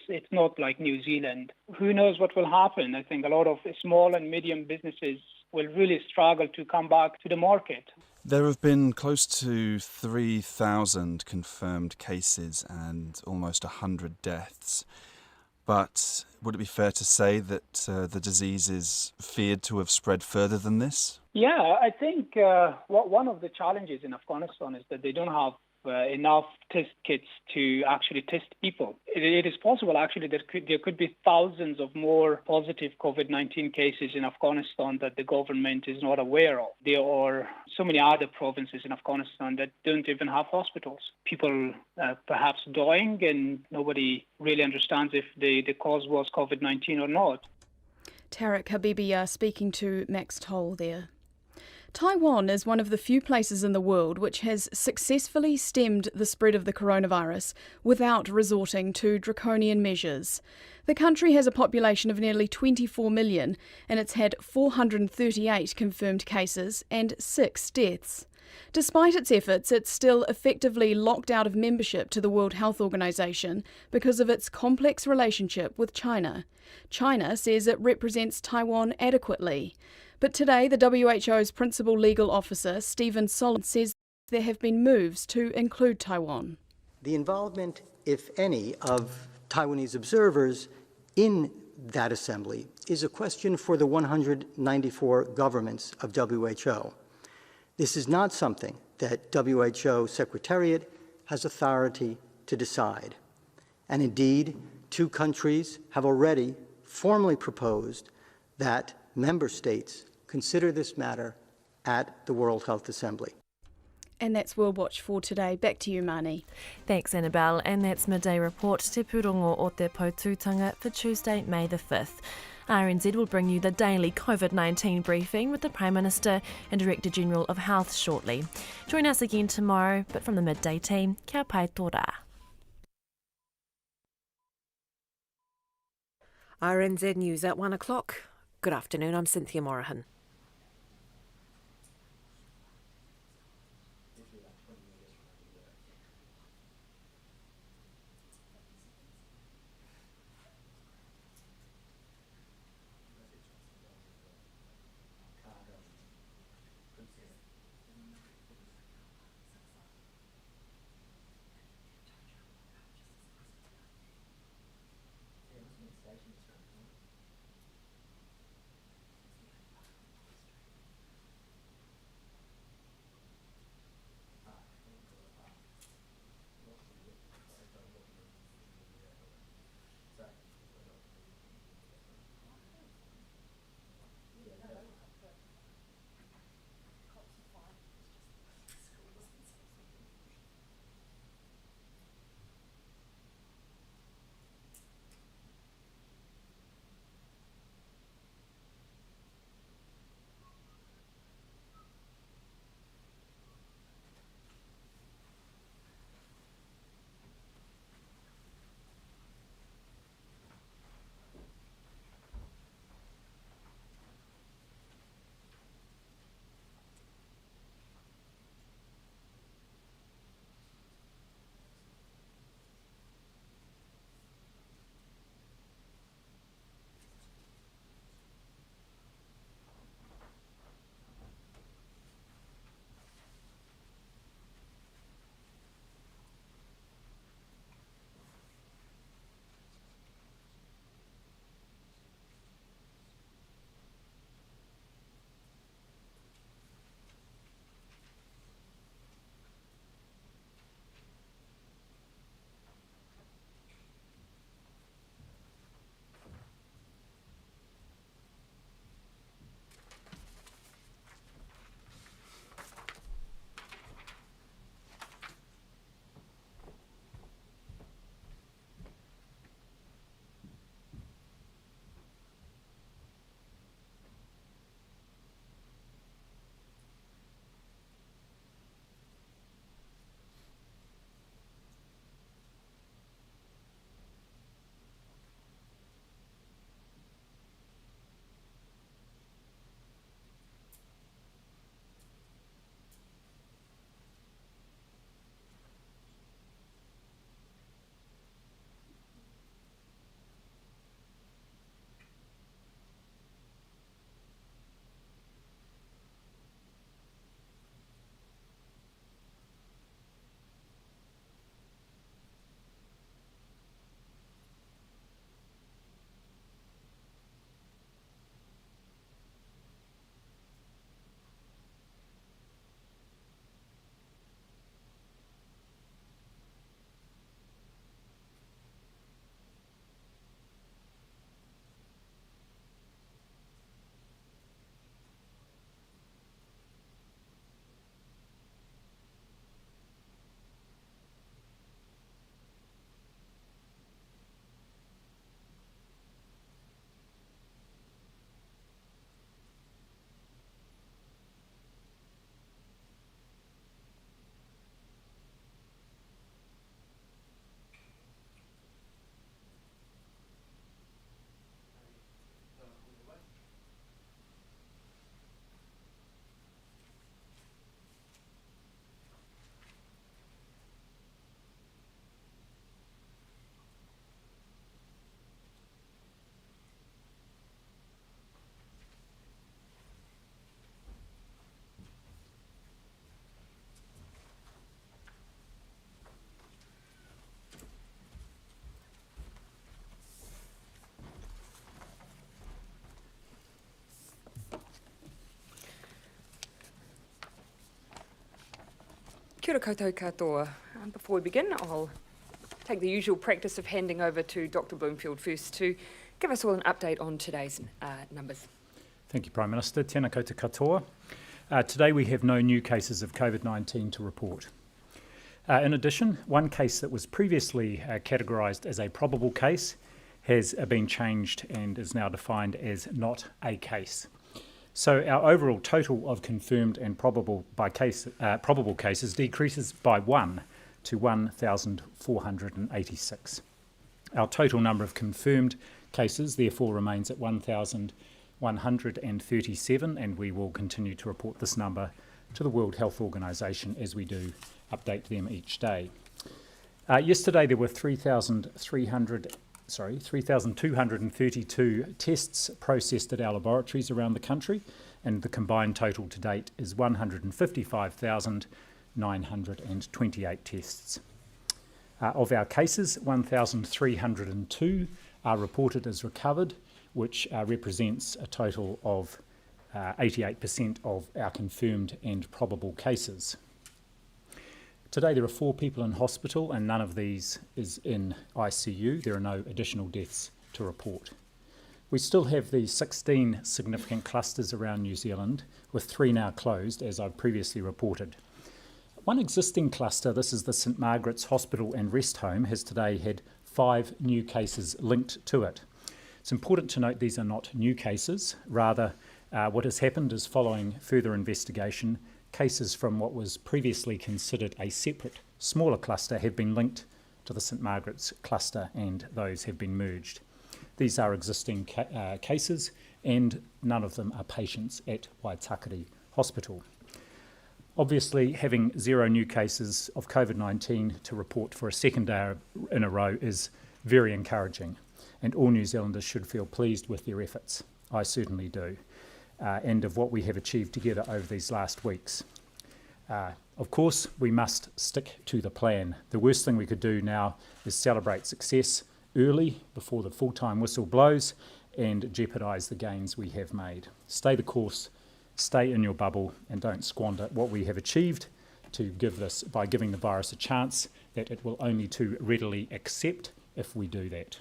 It's not like New Zealand. Who knows what will happen? I think a lot of small and medium businesses will really struggle to come back to the market. There have been close to 3,000 confirmed cases and almost 100 deaths. But would it be fair to say that the disease is feared to have spread further than this? Yeah, I think one of the challenges in Afghanistan is that they don't have enough test kits to actually test people. It is possible, actually, there could be thousands of more positive COVID-19 cases in Afghanistan that the government is not aware of. There are so many other provinces in Afghanistan that don't even have hospitals. People perhaps dying, and nobody really understands if the cause was COVID-19 or not. Tarek Habibi speaking to Max Toll there. Taiwan is one of the few places in the world which has successfully stemmed the spread of the coronavirus without resorting to draconian measures. The country has a population of nearly 24 million and it's had 438 confirmed cases and 6 deaths. Despite its efforts, it's still effectively locked out of membership to the World Health Organization because of its complex relationship with China. China says it represents Taiwan adequately. But today, the WHO's principal legal officer, Stephen Solomon, says there have been moves to include Taiwan. The involvement, if any, of Taiwanese observers in that assembly is a question for the 194 governments of WHO. This is not something that WHO Secretariat has authority to decide. And indeed, 2 countries have already formally proposed that member states consider this matter at the World Health Assembly. And that's World Watch for today. Back to you, Marnie. Thanks, Annabelle. And that's Midday Report, Te Purongo o Te Potutanga for Tuesday, May the 5th. RNZ will bring you the daily COVID-19 briefing with the Prime Minister and Director General of Health shortly. Join us again tomorrow, but from the Midday team, kia pai tō rā. RNZ News at 1 o'clock. Good afternoon, I'm Cynthia Morahan. Kia ora koutou katoa. Before we begin, I'll take the usual practice of handing over to Dr. Bloomfield first to give us all an update on today's numbers. Thank you, Prime Minister. Tēnā koutou katoa. Today we have no new cases of COVID-19 to report. In addition, one case that was previously categorised as a probable case has been changed and is now defined as not a case. So our overall total of confirmed and probable cases decreases by 1 to 1,486. Our total number of confirmed cases therefore remains at 1,137, and we will continue to report this number to the World Health Organization as we do update them each day. Yesterday there were 3,232 tests processed at our laboratories around the country, and the combined total to date is 155,928 tests. Of our cases, 1,302 are reported as recovered, which represents a total of 88% of our confirmed and probable cases. Today there are 4 people in hospital and none of these is in ICU. There are no additional deaths to report. We still have the 16 significant clusters around New Zealand, with 3 now closed, as I've previously reported. One existing cluster, this is the St Margaret's Hospital and Rest Home, has today had 5 new cases linked to it. It's important to note these are not new cases. Rather, what has happened is, following further investigation, cases from what was previously considered a separate, smaller cluster have been linked to the St Margaret's cluster, and those have been merged. These are existing cases, and none of them are patients at Waitakere Hospital. Obviously, having 0 new cases of COVID-19 to report for a second day in a row is very encouraging, and all New Zealanders should feel pleased with their efforts. I certainly do. And of what we have achieved together over these last weeks. Of course, we must stick to the plan. The worst thing we could do now is celebrate success early before the full-time whistle blows and jeopardise the gains we have made. Stay the course, stay in your bubble, and don't squander what we have achieved by giving the virus a chance that it will only too readily accept if we do that.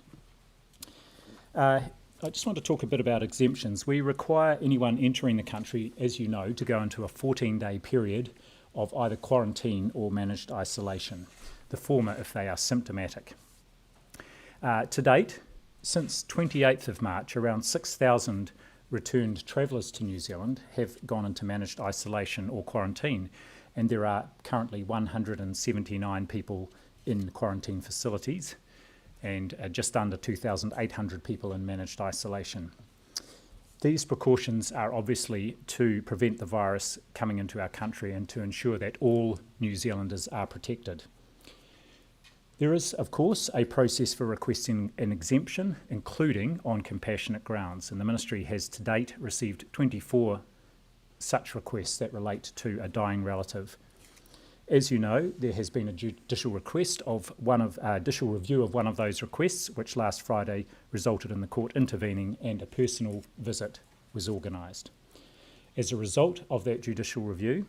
I just want to talk a bit about exemptions. We require anyone entering the country, as you know, to go into a 14-day period of either quarantine or managed isolation, the former if they are symptomatic. To date, since 28th of March, around 6,000 returned travellers to New Zealand have gone into managed isolation or quarantine, and there are currently 179 people in quarantine facilities, and just under 2,800 people in managed isolation. These precautions are obviously to prevent the virus coming into our country and to ensure that all New Zealanders are protected. There is, of course, a process for requesting an exemption, including on compassionate grounds, and the Ministry has to date received 24 such requests that relate to a dying relative. As you know, there has been a judicial review of one of those requests, which last Friday resulted in the court intervening and a personal visit was organised. As a result of that judicial review,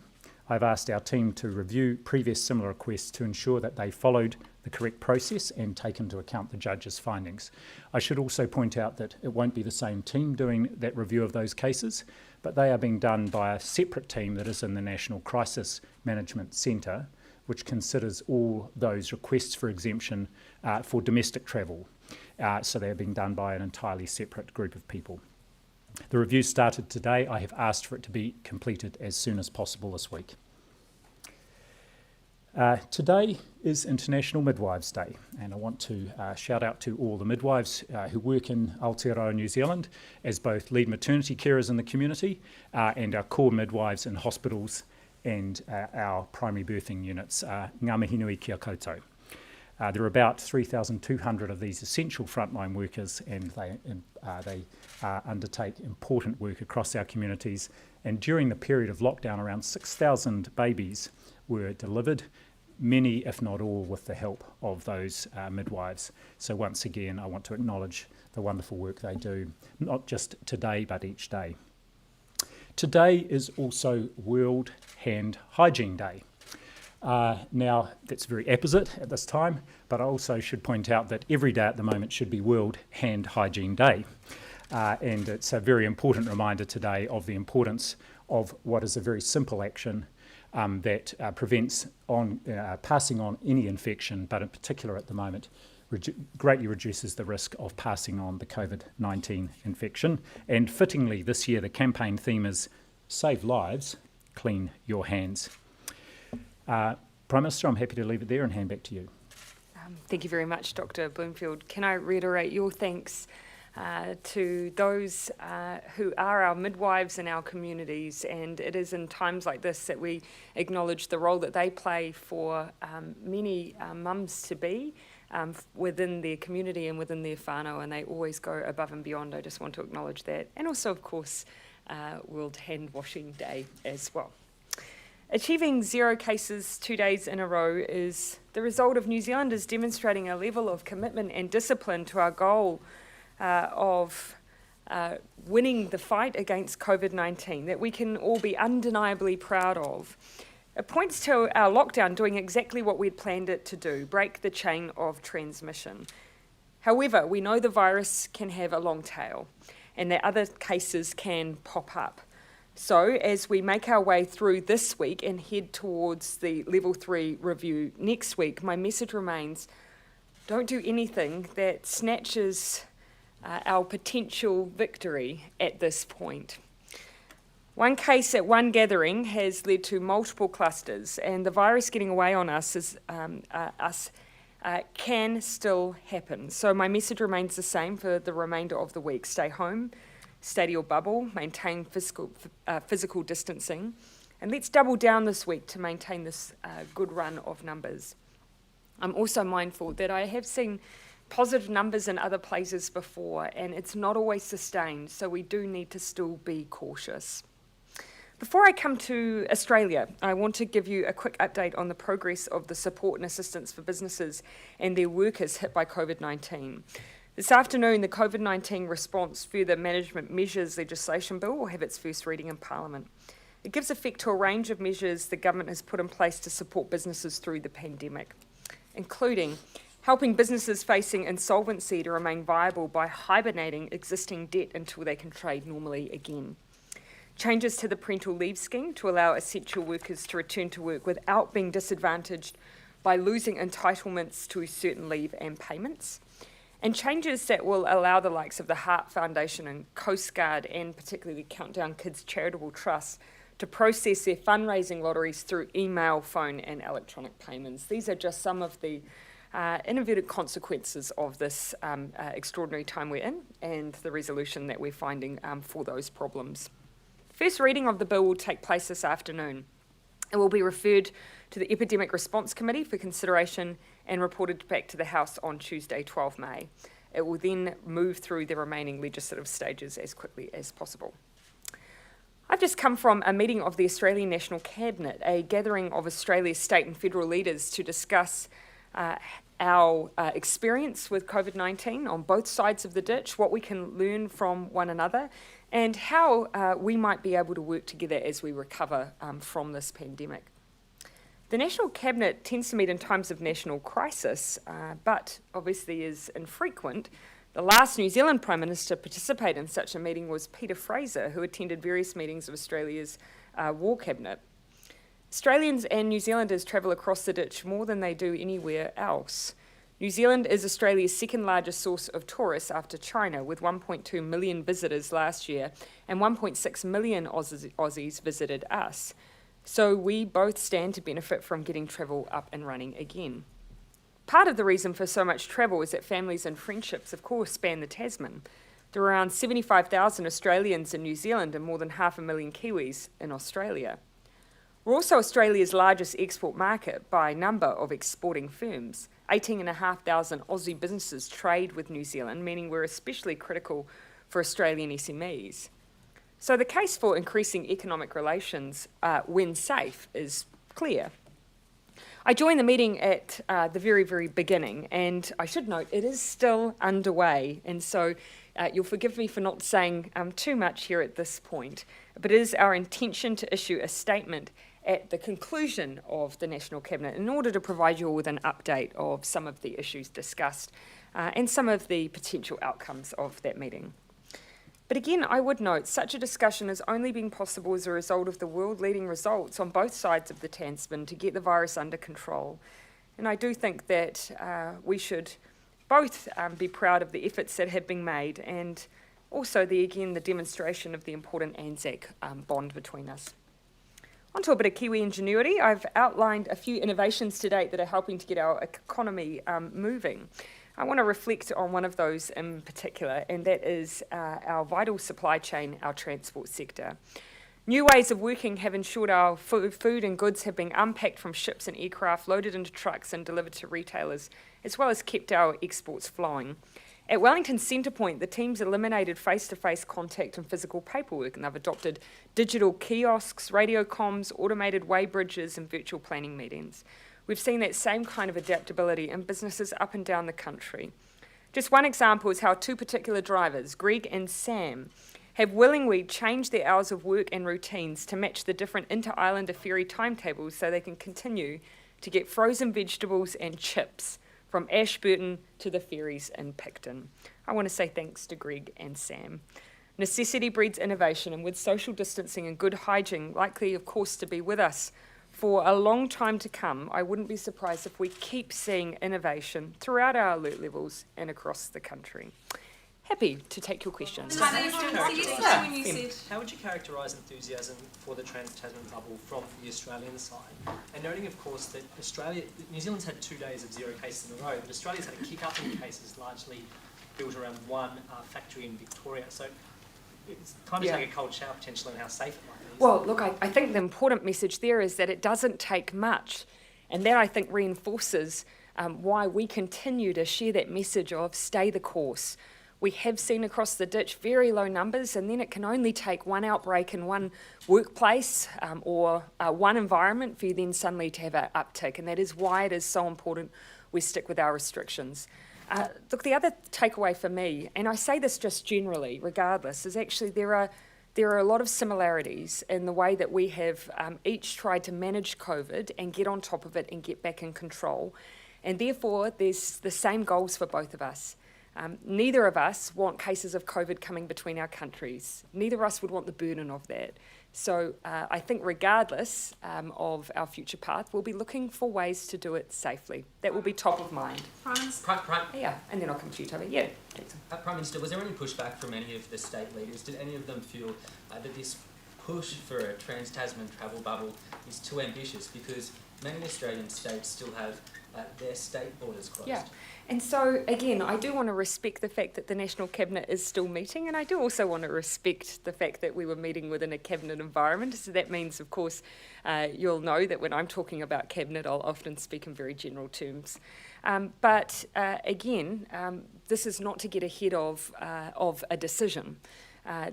I've asked our team to review previous similar requests to ensure that they followed the correct process and take into account the judge's findings. I should also point out that it won't be the same team doing that review of those cases, but they are being done by a separate team that is in the National Crisis Management Centre, which considers all those requests for exemption for domestic travel. So they are being done by an entirely separate group of people. The review started today. I have asked for it to be completed as soon as possible this week. Today is International Midwives Day, and I want to shout out to all the midwives who work in Aotearoa, New Zealand, as both lead maternity carers in the community and our core midwives in hospitals and our primary birthing units. Ngā mihi nui kia koutou. There are about 3,200 of these essential frontline workers, and they undertake important work across our communities. And during the period of lockdown, around 6,000 babies were delivered, many, if not all, with the help of those midwives. So once again, I want to acknowledge the wonderful work they do, not just today, but each day. Today is also World Hand Hygiene Day. Now, that's very apposite at this time, but I also should point out that every day at the moment should be World Hand Hygiene Day. And it's a very important reminder today of the importance of what is a very simple action that prevents passing on any infection, but in particular at the moment greatly reduces the risk of passing on the COVID-19 infection. And fittingly, this year the campaign theme is Save Lives, Clean Your Hands. Prime Minister, I'm happy to leave it there and hand back to you. Thank you very much, Dr. Bloomfield. Can I reiterate your thanks to those who are our midwives in our communities, and it is in times like this that we acknowledge the role that they play for many mums-to-be within their community and within their whānau, and they always go above and beyond. I just want to acknowledge that. And also, of course, World Hand Washing Day as well. Achieving 0 cases 2 days in a row is the result of New Zealanders demonstrating a level of commitment and discipline to our goal of winning the fight against COVID-19 that we can all be undeniably proud of. It points to our lockdown doing exactly what we'd planned it to do, break the chain of transmission. However, we know the virus can have a long tail and that other cases can pop up. So as we make our way through this week and head towards the Level 3 review next week, my message remains, don't do anything that snatches our potential victory at this point. One case at one gathering has led to multiple clusters, and the virus getting away on us can still happen. So my message remains the same for the remainder of the week. Stay home, stay to your bubble, maintain physical distancing, and let's double down this week to maintain this good run of numbers. I'm also mindful that I have seen positive numbers in other places before, and it's not always sustained, so we do need to still be cautious. Before I come to Australia, I want to give you a quick update on the progress of the support and assistance for businesses and their workers hit by COVID-19. This afternoon, the COVID-19 Response Further Management Measures legislation bill will have its first reading in Parliament. It gives effect to a range of measures the government has put in place to support businesses through the pandemic, including helping businesses facing insolvency to remain viable by hibernating existing debt until they can trade normally again. Changes to the parental leave scheme to allow essential workers to return to work without being disadvantaged by losing entitlements to certain leave and payments. And changes that will allow the likes of the Heart Foundation and Coast Guard, and particularly the Countdown Kids Charitable Trust, to process their fundraising lotteries through email, phone and electronic payments. These are just some of the innovative consequences of this extraordinary time we're in and the resolution that we're finding for those problems. First reading of the bill will take place this afternoon. It will be referred to the Epidemic Response Committee for consideration and reported back to the House on Tuesday, 12 May. It will then move through the remaining legislative stages as quickly as possible. I've just come from a meeting of the Australian National Cabinet, a gathering of Australia's state and federal leaders to discuss our experience with COVID-19 on both sides of the ditch, what we can learn from one another, and how we might be able to work together as we recover from this pandemic. The National Cabinet tends to meet in times of national crisis, but obviously is infrequent. The last New Zealand Prime Minister to participate in such a meeting was Peter Fraser, who attended various meetings of Australia's War Cabinet. Australians and New Zealanders travel across the ditch more than they do anywhere else. New Zealand is Australia's second largest source of tourists after China, with 1.2 million visitors last year, and 1.6 million Aussies visited us. So we both stand to benefit from getting travel up and running again. Part of the reason for so much travel is that families and friendships, of course, span the Tasman. There are around 75,000 Australians in New Zealand and more than 500,000 Kiwis in Australia. We're also Australia's largest export market by number of exporting firms. 18,500 Aussie businesses trade with New Zealand, meaning we're especially critical for Australian SMEs. So the case for increasing economic relations when safe is clear. I joined the meeting at the very, very beginning, and I should note it is still underway, and so you'll forgive me for not saying too much here at this point, but it is our intention to issue a statement at the conclusion of the National Cabinet in order to provide you all with an update of some of the issues discussed and some of the potential outcomes of that meeting. But again, I would note such a discussion has only been possible as a result of the world-leading results on both sides of the Tasman to get the virus under control. And I do think that we should both be proud of the efforts that have been made and also, the demonstration of the important ANZAC bond between us. On to a bit of Kiwi ingenuity. I've outlined a few innovations to date that are helping to get our economy moving. I want to reflect on one of those in particular, and that is our vital supply chain, our transport sector. New ways of working have ensured our food and goods have been unpacked from ships and aircraft, loaded into trucks and delivered to retailers, as well as kept our exports flowing. At Wellington Centrepoint, the teams eliminated face-to-face contact and physical paperwork, and they've adopted digital kiosks, radio comms, automated weigh bridges and virtual planning meetings. We've seen that same kind of adaptability in businesses up and down the country. Just one example is how two particular drivers, Greg and Sam, have willingly changed their hours of work and routines to match the different inter-islander ferry timetables so they can continue to get frozen vegetables and chips from Ashburton to the ferries in Picton. I want to say thanks to Greg and Sam. Necessity breeds innovation, and with social distancing and good hygiene likely, of course, to be with us for a long time to come, I wouldn't be surprised if we keep seeing innovation throughout our alert levels and across the country. Happy to take your questions. How would you characterise enthusiasm for the Trans-Tasman bubble from the Australian side? And noting, of course, that New Zealand's had 2 days of 0 cases in a row, but Australia's had a kick up in cases largely built around one factory in Victoria. So it's time to take a cold shower potentially on how safe it might be. Well, look, I think the important message there is that it doesn't take much. And that, I think, reinforces why we continue to share that message of stay the course. We have seen across the ditch very low numbers, and then it can only take one outbreak in one workplace or one environment for you then suddenly to have an uptick, and that is why it is so important we stick with our restrictions. Look, the other takeaway for me, and I say this just generally, regardless, is actually there are a lot of similarities in the way that we have each tried to manage COVID and get on top of it and get back in control, and therefore there's the same goals for both of us. Neither of us want cases of COVID coming between our countries. Neither of us would want the burden of that. So I think regardless of our future path, we'll be looking for ways to do it safely. That will be top of mind. Yeah, and then I'll come to you, Toby. Yeah, Jason. Prime Minister, was there any pushback from any of the state leaders? Did any of them feel that this push for a Trans-Tasman travel bubble is too ambitious because many Australian states still have their state borders closed? Yeah. And so, again, I do want to respect the fact that the National Cabinet is still meeting, and I do also want to respect the fact that we were meeting within a Cabinet environment. So that means, of course, you'll know that when I'm talking about Cabinet, I'll often speak in very general terms. But again, this is not to get ahead of a decision.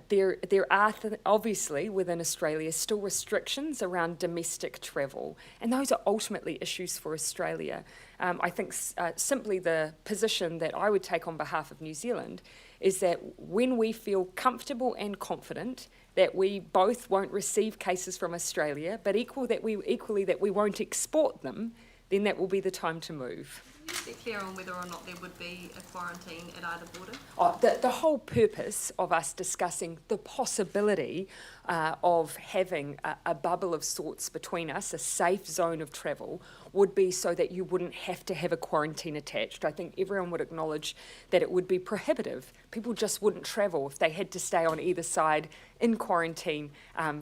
There are obviously within Australia still restrictions around domestic travel, and those are ultimately issues for Australia. I think simply the position that I would take on behalf of New Zealand is that when we feel comfortable and confident that we both won't receive cases from Australia, but equally that we won't export them, then that will be the time to move. Can you be clear on whether or not there would be a quarantine at either border? The whole purpose of us discussing the possibility of having a bubble of sorts between us, a safe zone of travel, would be so that you wouldn't have to have a quarantine attached. I think everyone would acknowledge that it would be prohibitive. People just wouldn't travel if they had to stay on either side in quarantine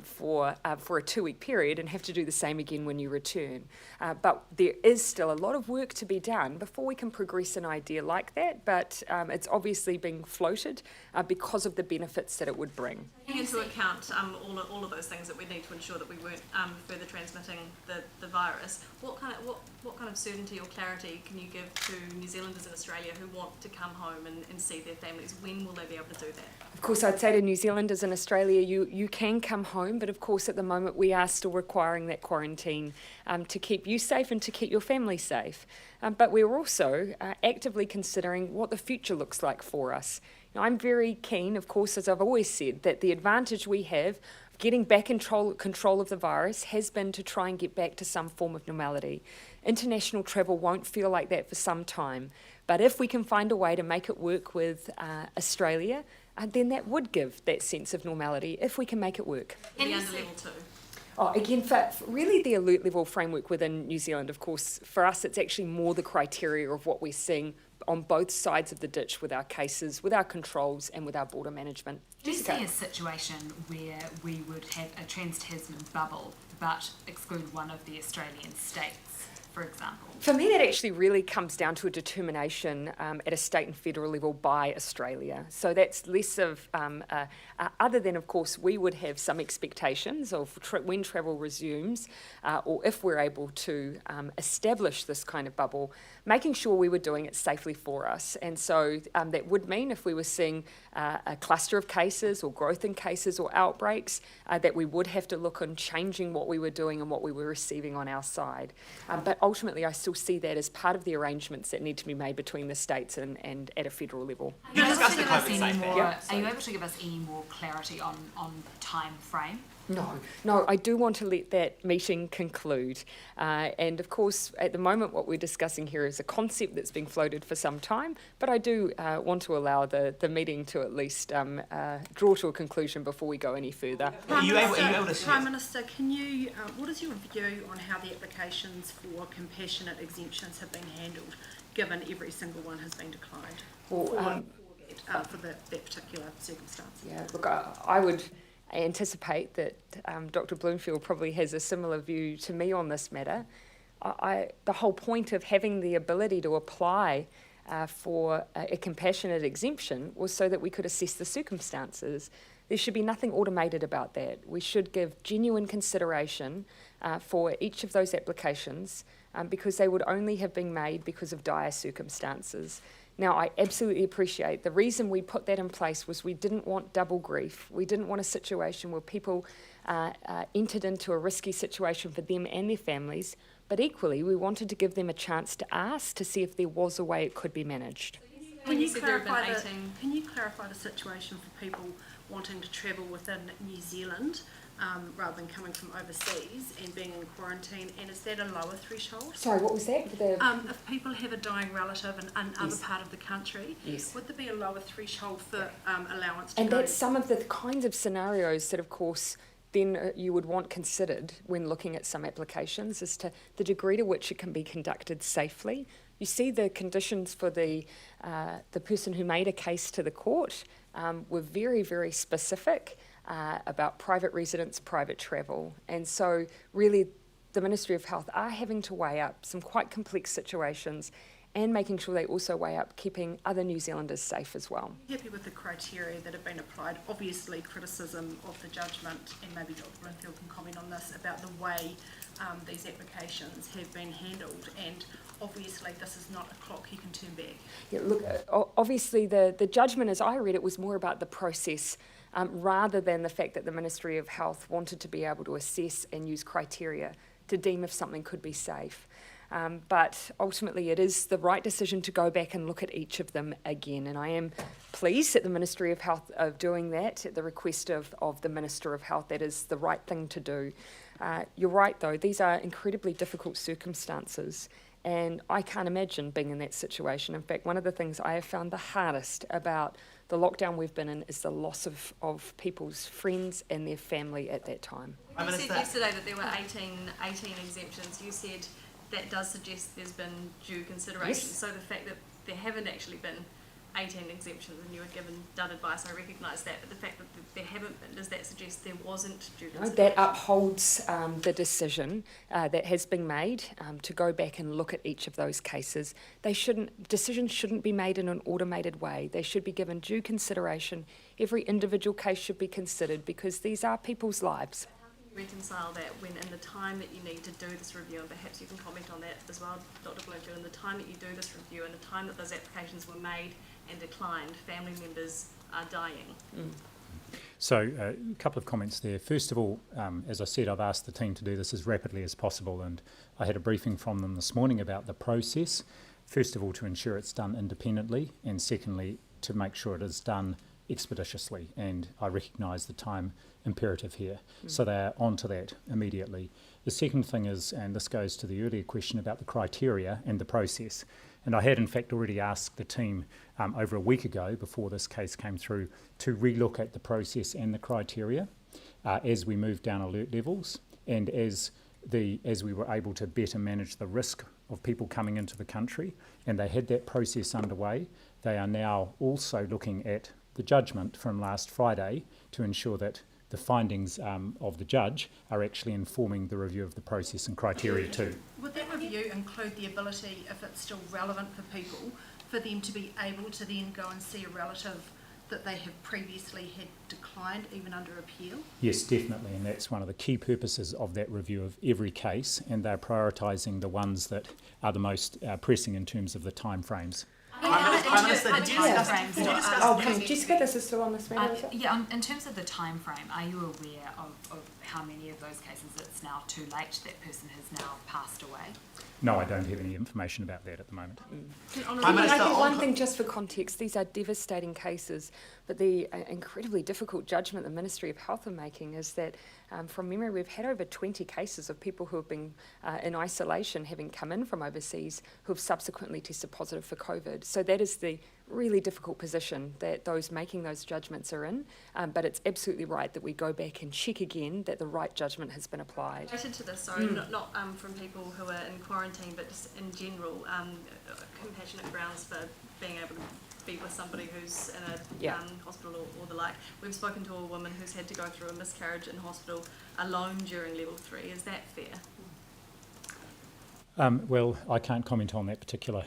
for a 2-week period and have to do the same again when you return. But there is still a lot of work to be done before we can progress an idea like that, but it's obviously being floated because of the benefits that it would bring. Taking into account all of those things that we need to ensure that we weren't further transmitting the virus, what kind of certainty or clarity can you give to New Zealanders in Australia who want to come home and see their families? When will they be able to do that? Of course, I'd say to New Zealanders in Australia, you can come home, but of course at the moment we are still requiring that quarantine to keep you safe and to keep your family safe. But we're also actively considering what the future looks like for us. Now, I'm very keen, of course, as I've always said, that the advantage we have getting back in control of the virus has been to try and get back to some form of normality. International travel won't feel like that for some time, but if we can find a way to make it work with Australia, then that would give that sense of normality, if we can make it work. And under level 2? Oh, again, for really the alert level framework within New Zealand, of course, for us it's actually more the criteria of what we're seeing on both sides of the ditch with our cases, with our controls and with our border management. Do you see a situation where we would have a Trans-Tasman bubble but exclude one of the Australian states, for example? For me, that actually really comes down to a determination at a state and federal level by Australia. So that's less of, other than, of course, we would have some expectations of when travel resumes, or if we're able to establish this kind of bubble, making sure we were doing it safely for us. And so that would mean if we were seeing a cluster of cases or growth in cases or outbreaks, that we would have to look on changing what we were doing and what we were receiving on our side. But ultimately, I still see that as part of the arrangements that need to be made between the states and at a federal level. Are you able to give us any more clarity on time frame? No, I do want to let that meeting conclude. And of course, at the moment, what we're discussing here is a concept that's been floated for some time, but I do want to allow the meeting to at least draw to a conclusion before we go any further. Prime Minister, can you, what is your view on how the applications for compassionate exemptions have been handled, given every single one has been declined for that particular circumstance? Yeah, look, I would anticipate that Dr. Bloomfield probably has a similar view to me on this matter. The whole point of having the ability to apply for a compassionate exemption was so that we could assess the circumstances. There should be nothing automated about that. We should give genuine consideration for each of those applications because they would only have been made because of dire circumstances. Now, I absolutely appreciate the reason we put that in place was we didn't want double grief. We didn't want a situation where people entered into a risky situation for them and their families, but equally we wanted to give them a chance to ask to see if there was a way it could be managed. Can you clarify the situation for people wanting to travel within New Zealand rather than coming from overseas and being in quarantine, and is that a lower threshold? Sorry, what was that? If people have a dying relative in another part of the country, yes, would there be a lower threshold for allowance to and go? that's some of the kinds of scenarios that, of course, then you would want considered when looking at some applications as to the degree to which it can be conducted safely. You see the conditions for the person who made a case to the court were very, very specific about private residence, private travel. And so really the Ministry of Health are having to weigh up some quite complex situations and making sure they also weigh up keeping other New Zealanders safe as well. Happy with the criteria that have been applied? Obviously criticism of the judgment, and maybe Dr. Bloomfield can comment on this, about the way these applications have been handled, and obviously this is not a clock you can turn back. Yeah, look, obviously the judgment as I read it was more about the process rather than the fact that the Ministry of Health wanted to be able to assess and use criteria to deem if something could be safe. But ultimately it is the right decision to go back and look at each of them again, and I am pleased that the Ministry of Health are doing that at the request of the Minister of Health. That is the right thing to do. You're right though, these are incredibly difficult circumstances, and I can't imagine being in that situation. In fact, one of the things I have found the hardest about the lockdown we've been in is the loss of people's friends and their family at that time. You said yesterday that there were 18 exemptions. You said that does suggest there's been due consideration. Yes. So the fact that there haven't actually been 18 exemptions and you were given done advice, I recognise that, but the fact that there haven't been, does that suggest there wasn't due consideration? That upholds the decision that has been made to go back and look at each of those cases. Decisions shouldn't be made in an automated way. They should be given due consideration. Every individual case should be considered because these are people's lives. Reconcile that when in the time that you need to do this review, and perhaps you can comment on that as well, Dr. Bloomfield, in the time that you do this review and the time that those applications were made and declined, family members are dying. So a couple of comments there. First of all, as I said, I've asked the team to do this as rapidly as possible, and I had a briefing from them this morning about the process. First of all, to ensure it's done independently, and secondly, to make sure it is done expeditiously, and I recognise the time imperative here. So they are onto that immediately. The second thing is, and this goes to the earlier question about the criteria and the process, and I had in fact already asked the team over a week ago, before this case came through, to relook at the process and the criteria as we move down alert levels, and as we were able to better manage the risk of people coming into the country, and they had that process underway. They are now also looking at the judgment from last Friday to ensure that the findings of the judge are actually informing the review of the process and criteria too. Would that review include the ability, if it's still relevant for people, for them to be able to then go and see a relative that they have previously had declined, even under appeal? Yes, definitely, and that's one of the key purposes of that review of every case, and they're prioritising the ones that are the most pressing in terms of the time frames. Can Jessica, this is still on this matter. In terms of the time frame, are you aware of how many of those cases it's now too late, that person has now passed away? No, I don't have any information about that at the moment. I think one thing, just for context, these are devastating cases, but the incredibly difficult judgment the Ministry of Health are making is that, from memory, we've had over 20 cases of people who have been in isolation, having come in from overseas, who have subsequently tested positive for COVID. So that is the really difficult position that those making those judgments are in, but it's absolutely right that we go back and check again that the right judgment has been applied. Related to this, not from people who are in quarantine, but just in general, compassionate grounds for being able to be with somebody who's in a hospital or the like. We've spoken to a woman who's had to go through a miscarriage in hospital alone during level 3. Is that fair? Well, I can't comment on that particular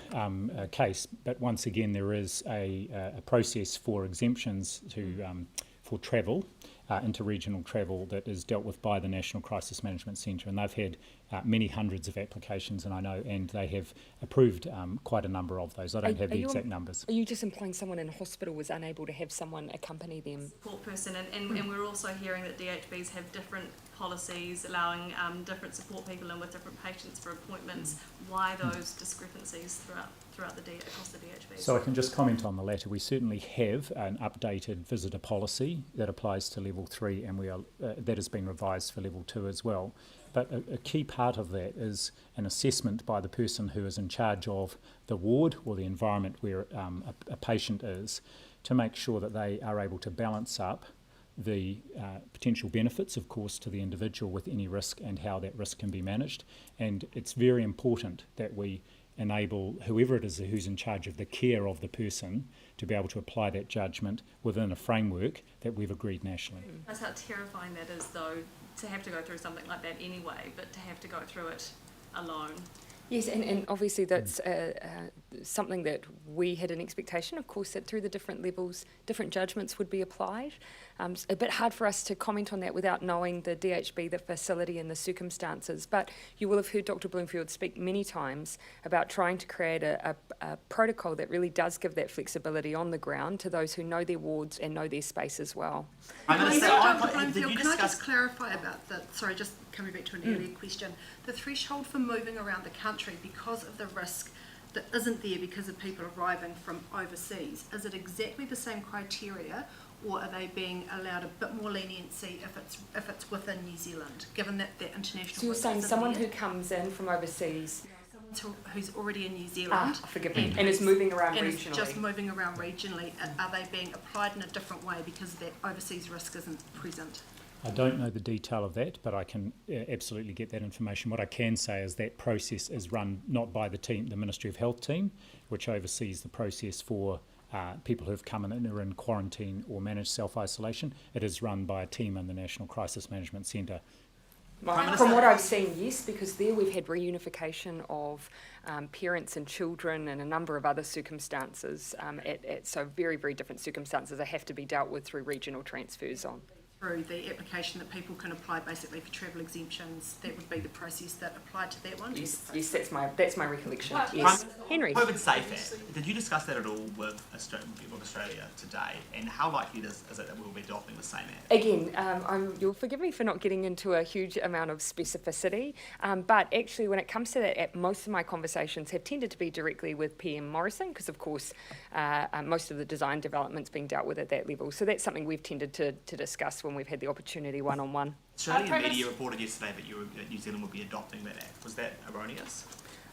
case, but once again, there is a process for exemptions for travel, interregional travel, that is dealt with by the National Crisis Management Centre, and they've had many hundreds of applications, and I know, and they have approved quite a number of those. I don't have the exact numbers. Are you just implying someone in hospital was unable to have someone accompany them? Support person, and we're also hearing that DHBs have different policies allowing different support people in with different patients for appointments. Why those discrepancies across the DHBs? So I can just comment on the latter. We certainly have an updated visitor policy that applies to level 3, and that has been revised for level 2 as well. But a key part of that is an assessment by the person who is in charge of the ward or the environment where a patient is, to make sure that they are able to balance up the potential benefits, of course, to the individual with any risk and how that risk can be managed. And it's very important that we enable whoever it is who's in charge of the care of the person to be able to apply that judgment within a framework that we've agreed nationally. That's how terrifying that is, though, to have to go through something like that anyway, but to have to go through it alone. Yes, and obviously that's something that we had an expectation, of course, that through the different levels, different judgments would be applied. It's a bit hard for us to comment on that without knowing the DHB, the facility and the circumstances, but you will have heard Dr Bloomfield speak many times about trying to create a protocol that really does give that flexibility on the ground to those who know their wards and know their space as well. Dr Bloomfield, can I just clarify about that? Sorry, just coming back to an earlier question. The threshold for moving around the country because of the risk that isn't there because of people arriving from overseas, is it exactly the same criteria, or are they being allowed a bit more leniency if it's within New Zealand, given that the international... So you're saying someone who comes in from overseas... Someone who's already in New Zealand... forgive me. And is moving around regionally. Is just moving around regionally. Are they being applied in a different way because that overseas risk isn't present? I don't know the detail of that, but I can absolutely get that information. What I can say is that process is run not by the Ministry of Health team, which oversees the process for people who have come in and are in quarantine or managed self-isolation. It is run by a team in the National Crisis Management Centre. From what I've seen, yes, because there we've had reunification of parents and children and a number of other circumstances. So very, very different circumstances that have to be dealt with through regional transfers on. through the application that people can apply basically for travel exemptions, that would be the process that applied to that one? Yes, that's my recollection. Yes. Henry. COVID Safe Act, did you discuss that at all with Australia today, and how likely is it that we'll be adopting the same act? Again, you'll forgive me for not getting into a huge amount of specificity, but actually when it comes to that app, most of my conversations have tended to be directly with PM Morrison, because of course most of the design development's being dealt with at that level. So that's something we've tended to discuss when we've had the opportunity one-on-one. Australian media reported yesterday that New Zealand would be adopting that act. Was that erroneous?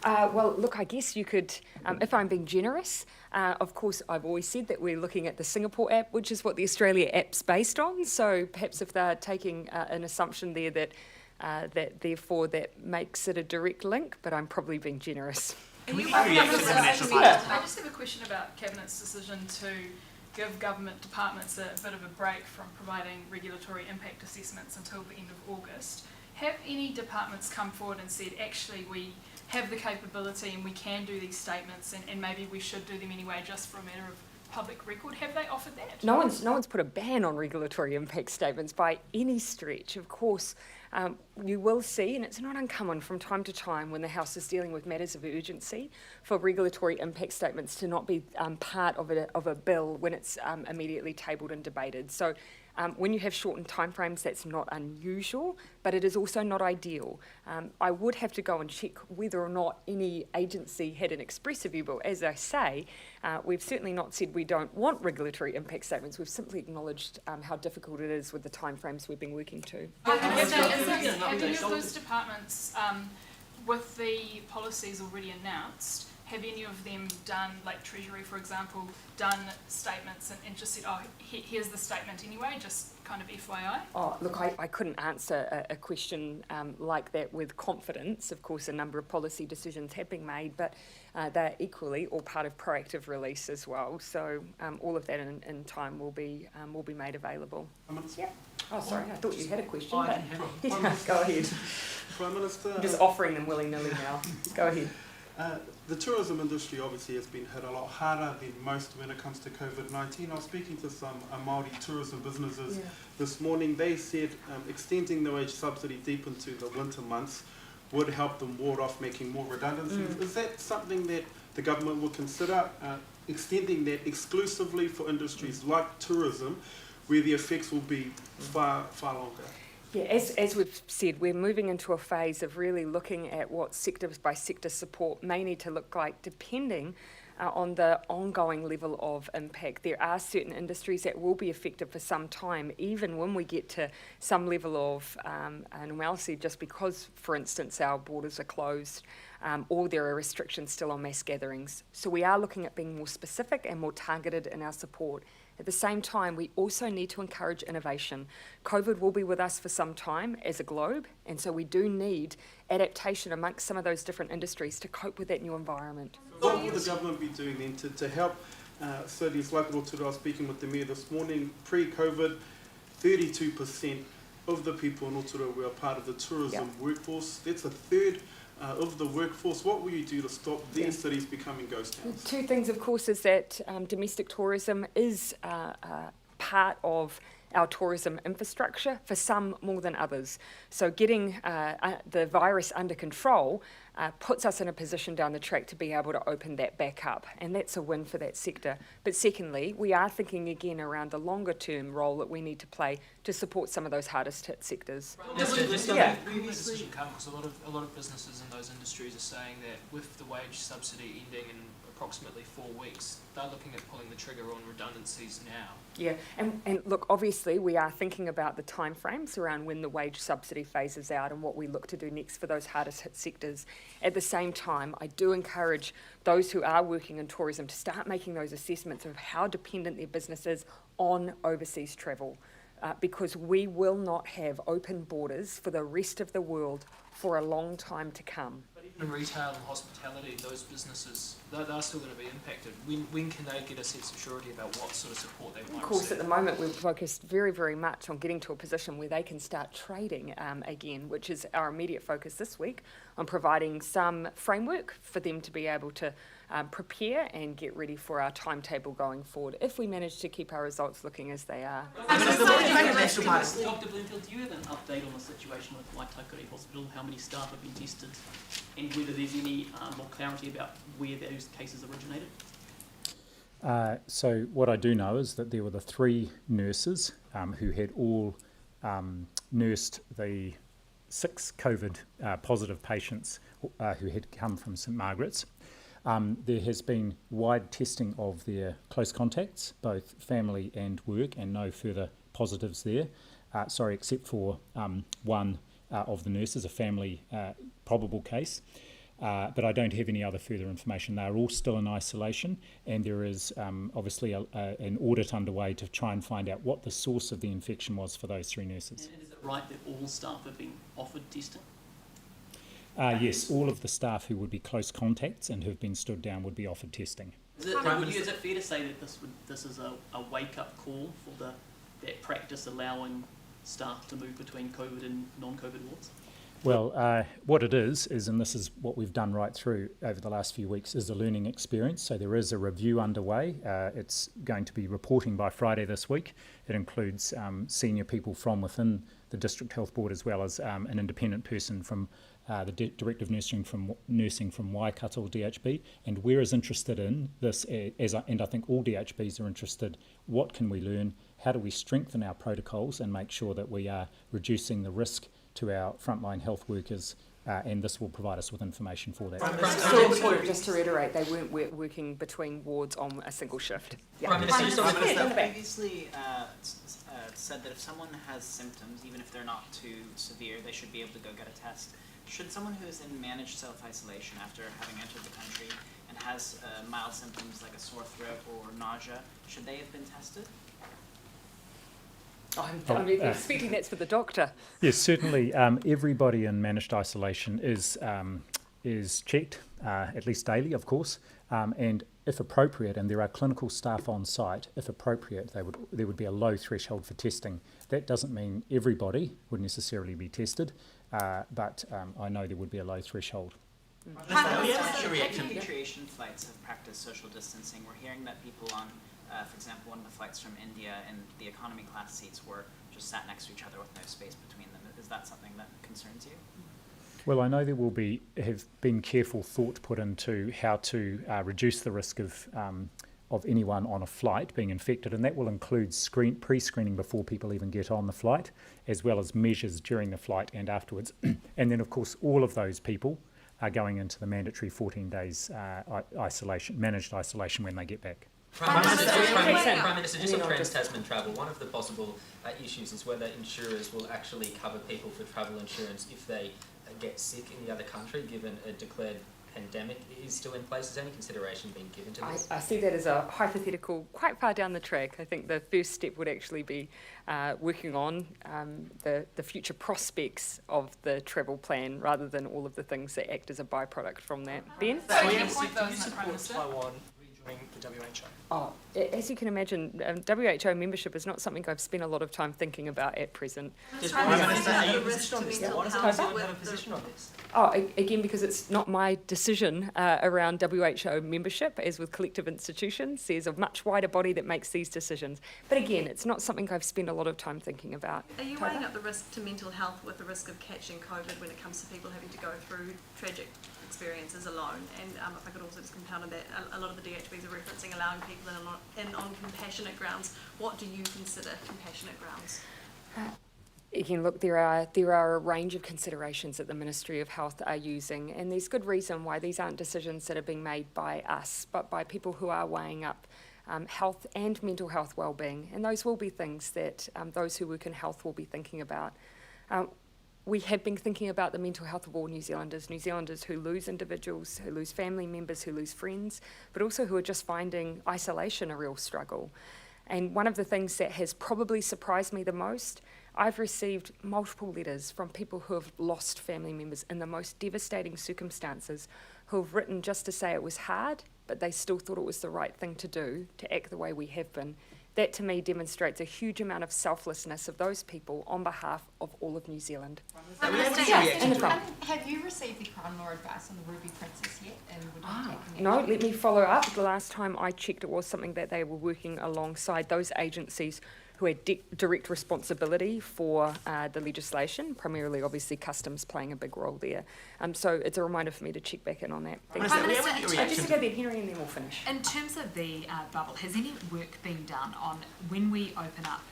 Well, look, I guess you could, if I'm being generous, of course, I've always said that we're looking at the Singapore app, which is what the Australia app's based on. So perhaps if they're taking an assumption there that therefore that makes it a direct link, but I'm probably being generous. I just have a question about Cabinet's decision to give government departments a bit of a break from providing regulatory impact assessments until the end of August. Have any departments come forward and said, actually, we have the capability and we can do these statements and maybe we should do them anyway just for a matter of public record? Have they offered that? No one's put a ban on regulatory impact statements by any stretch. Of course, you will see, and it's not uncommon from time to time when the House is dealing with matters of urgency, for regulatory impact statements to not be part of a bill when it's immediately tabled and debated. So when you have shortened timeframes, that's not unusual, but it is also not ideal. I would have to go and check whether or not any agency had an expressive view, but as I say, we've certainly not said we don't want regulatory impact statements. We've simply acknowledged how difficult it is with the timeframes we've been working to. Have any of those departments, with the policies already announced, have any of them done, like Treasury for example, done statements and just said, oh, here's the statement anyway, just kind of FYI? Oh, look, I couldn't answer a question like that with confidence. Of course, a number of policy decisions have been made, but they're equally all part of proactive release as well. So all of that in time will be made available. Yeah. Oh, sorry, I thought you had a question. Go ahead. Prime Minister. I'm just offering them willy-nilly now. Go ahead. The tourism industry obviously has been hit a lot harder than most when it comes to COVID-19. I was speaking to some Māori tourism businesses this morning. They said extending the wage subsidy deep into the winter months would help them ward off making more redundancies. Is that something that the government will consider, extending that exclusively for industries like tourism, where the effects will be far longer? Yeah, as we've said, we're moving into a phase of really looking at what sector by sector support may need to look like depending on the ongoing level of impact. There are certain industries that will be affected for some time, even when we get to some level of normality, just because, for instance, our borders are closed or there are restrictions still on mass gatherings. So we are looking at being more specific and more targeted in our support. At the same time, we also need to encourage innovation. COVID will be with us for some time as a globe, and so we do need adaptation amongst some of those different industries to cope with that new environment. What will the government be doing then to help cities like Rotorua? I was speaking with the Mayor this morning, pre-COVID, 32% of the people in Rotorua were part of the tourism workforce. That's a third of the workforce. What will you do to stop these cities becoming ghost towns? Two things, of course, is that domestic tourism is part of our tourism infrastructure, for some more than others. So getting the virus under control puts us in a position down the track to be able to open that back up, and that's a win for that sector. But secondly, we are thinking again around the longer term role that we need to play to support some of those hardest hit sectors. When the decision comes, because a lot of businesses in those industries are saying that with the wage subsidy ending in approximately 4 weeks, they're looking at pulling the trigger on redundancies now. Yeah, and look, obviously we are thinking about the timeframes around when the wage subsidy phases out and what we look to do next for those hardest hit sectors. At the same time, I do encourage those who are working in tourism to start making those assessments of how dependent their business is on overseas travel, because we will not have open borders for the rest of the world for a long time to come. In retail and hospitality, those businesses, they're still going to be impacted. When can they get a sense of surety about what sort of support they might receive? Of course, at the moment we're focused very, very much on getting to a position where they can start trading again, which is our immediate focus this week, on providing some framework for them to be able to prepare and get ready for our timetable going forward if we manage to keep our results looking as they are. Dr. Bloomfield, do you have an update on the situation with Waitakere Hospital, how many staff have been tested, and whether there's any more clarity about where those cases originated? So what I do know is that there were the 3 nurses who had all nursed the 6 COVID positive patients who had come from St Margaret's. There has been wide testing of their close contacts, both family and work, and no further positives there. Except for one of the nurses, a family probable case. But I don't have any other further information. They are all still in isolation, and there is obviously an audit underway to try and find out what the source of the infection was for those 3 nurses. And is it right that all staff have been offered testing? Yes, all of the staff who would be close contacts and who have been stood down would be offered testing. Is it fair to say that this is a wake-up call for that practice allowing staff to move between COVID and non-COVID wards? Well, what it is, and this is what we've done right through over the last few weeks, is a learning experience. So there is a review underway. It's going to be reporting by Friday this week. It includes senior people from within the District Health Board, as well as an independent person from the Director of Nursing from Waikato DHB. And we're as interested in this, and I think all DHBs are interested, what can we learn? How do we strengthen our protocols and make sure that we are reducing the risk to our frontline health workers, and this will provide us with information for that. Just to reiterate, they weren't working between wards on a single shift. Yeah. Prime Minister previously said that if someone has symptoms, even if they're not too severe, they should be able to go get a test. Should someone who is in managed self-isolation after having entered the country and has mild symptoms like a sore throat or nausea, should they have been tested? I'm expecting that's for the doctor. Yes, certainly. Everybody in managed isolation is checked, at least daily, of course, and if appropriate, and there are clinical staff on site, if appropriate, there would be a low threshold for testing. That doesn't mean everybody would necessarily be tested, but I know there would be a low threshold. Repatriation flights have practiced social distancing. We're hearing that people on, for example, one of the flights from India in the economy class seats were just sat next to each other with no space between them. Is that something that concerns you? Well, I know there will have been careful thought put into how to reduce the risk of anyone on a flight being infected, and that will include pre-screening before people even get on the flight, as well as measures during the flight and afterwards. And then, of course, all of those people are going into the mandatory 14 days managed isolation when they get back. Prime Minister, just on Trans-Tasman travel, one of the possible issues is whether insurers will actually cover people for travel insurance if they get sick in the other country, given a declared pandemic is still in place. Has any consideration been given to this? I see that as a hypothetical quite far down the track. I think the first step would actually be working on the future prospects of the travel plan rather than all of the things that act as a byproduct from that. Ben? Do you support Taiwan rejoining the WHO? Oh, as you can imagine, WHO membership is not something I've spent a lot of time thinking about at present. Does Prime Minister have a position on this? Why does New Zealand have a position on this? Oh, again, because it's not my decision around WHO membership, as with collective institutions. There's a much wider body that makes these decisions. But again, it's not something I've spent a lot of time thinking about. Are you weighing up the risk to mental health with the risk of catching COVID when it comes to people having to go through tragic experiences alone? And if I could also just compound on that, a lot of the DHBs are referencing allowing people in on compassionate grounds. What do you consider compassionate grounds? Again, look, there are a range of considerations that the Ministry of Health are using, and there's good reason why these aren't decisions that are being made by us, but by people who are weighing up health and mental health wellbeing, and those will be things that those who work in health will be thinking about. We have been thinking about the mental health of all New Zealanders who lose individuals, who lose family members, who lose friends, but also who are just finding isolation a real struggle. And one of the things that has probably surprised me the most, I've received multiple letters from people who have lost family members in the most devastating circumstances, who have written just to say it was hard, but they still thought it was the right thing to do, to act the way we have been. That to me demonstrates a huge amount of selflessness of those people on behalf of all of New Zealand. Have you received the Crown Law advice on the Ruby Princess yet? And would you take No, let me follow up. The last time I checked, it was something that they were working alongside those agencies who had direct responsibility for the legislation, primarily obviously customs playing a big role there. So it's a reminder for me to check back in on that. Just go there, Henry, and then we'll finish. In terms of the bubble, has any work been done on when we open up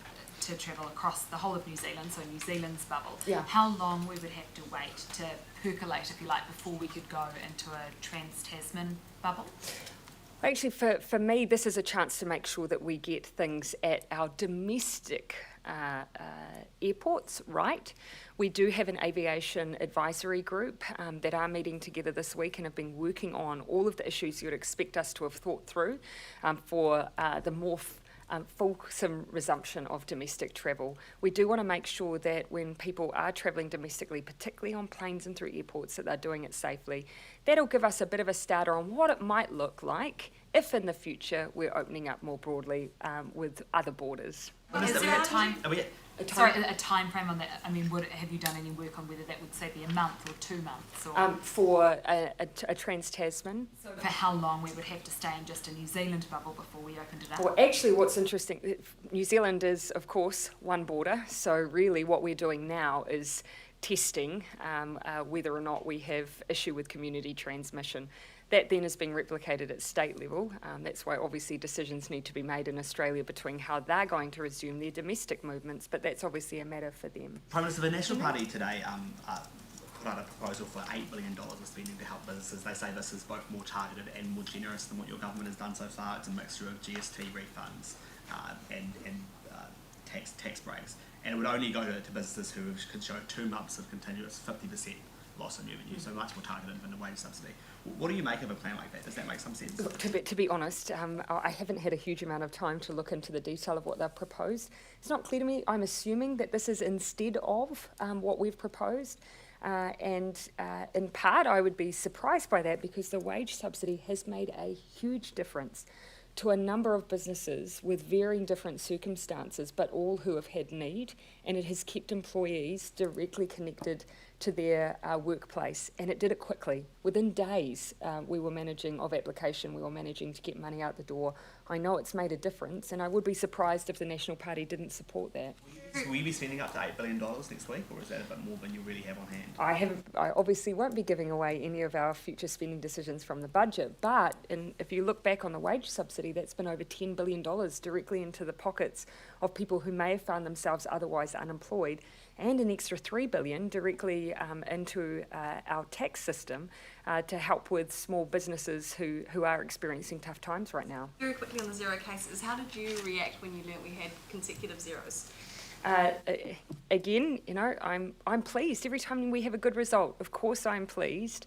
to travel across the whole of New Zealand, so New Zealand's bubble, how long we would have to wait to percolate, if you like, before we could go into a Trans-Tasman bubble? Actually, for me, this is a chance to make sure that we get things at our domestic airports right. We do have an aviation advisory group that are meeting together this week and have been working on all of the issues you would expect us to have thought through for the more fulsome resumption of domestic travel. We do want to make sure that when people are travelling domestically, particularly on planes and through airports, that they're doing it safely. That'll give us a bit of a starter on what it might look like if in the future we're opening up more broadly with other borders. Is there a time frame on that? I mean, have you done any work on whether that would, say, be a month or 2 months? Or for a Trans-Tasman. So for how long we would have to stay in just a New Zealand bubble before we opened it up? Well, actually, what's interesting, New Zealand is, of course, one border. So really what we're doing now is testing whether or not we have issue with community transmission. That then is being replicated at state level. That's why obviously decisions need to be made in Australia between how they're going to resume their domestic movements, but that's obviously a matter for them. Prime Minister, the National Party today put out a proposal for $8 billion of spending to help businesses. They say this is both more targeted and more generous than what your government has done so far. It's a mixture of GST refunds and tax breaks. And it would only go to businesses who could show 2 months of continuous 50% loss in revenue, so much more targeted than the wage subsidy. What do you make of a plan like that? Does that make some sense? Look, to be honest, I haven't had a huge amount of time to look into the detail of what they've proposed. It's not clear to me. I'm assuming that this is instead of what we've proposed. And in part, I would be surprised by that because the wage subsidy has made a huge difference to a number of businesses with varying different circumstances, but all who have had need, and it has kept employees directly connected to their workplace, and it did it quickly. Within days we were managing to get money out the door. I know it's made a difference, and I would be surprised if the National Party didn't support that. Will you be spending up to $8 billion next week, or is that a bit more than you really have on hand? I obviously won't be giving away any of our future spending decisions from the budget, but if you look back on the wage subsidy, that's been over $10 billion directly into the pockets of people who may have found themselves otherwise unemployed, and an extra $3 billion directly into our tax system to help with small businesses who are experiencing tough times right now. Very quickly on the zero cases, how did you react when you learnt we had consecutive zeros? Again, I'm pleased every time we have a good result. Of course, I'm pleased,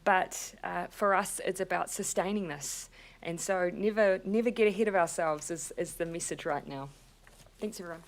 but for us, it's about sustaining this, and so never get ahead of ourselves is the message right now. Thanks, everyone.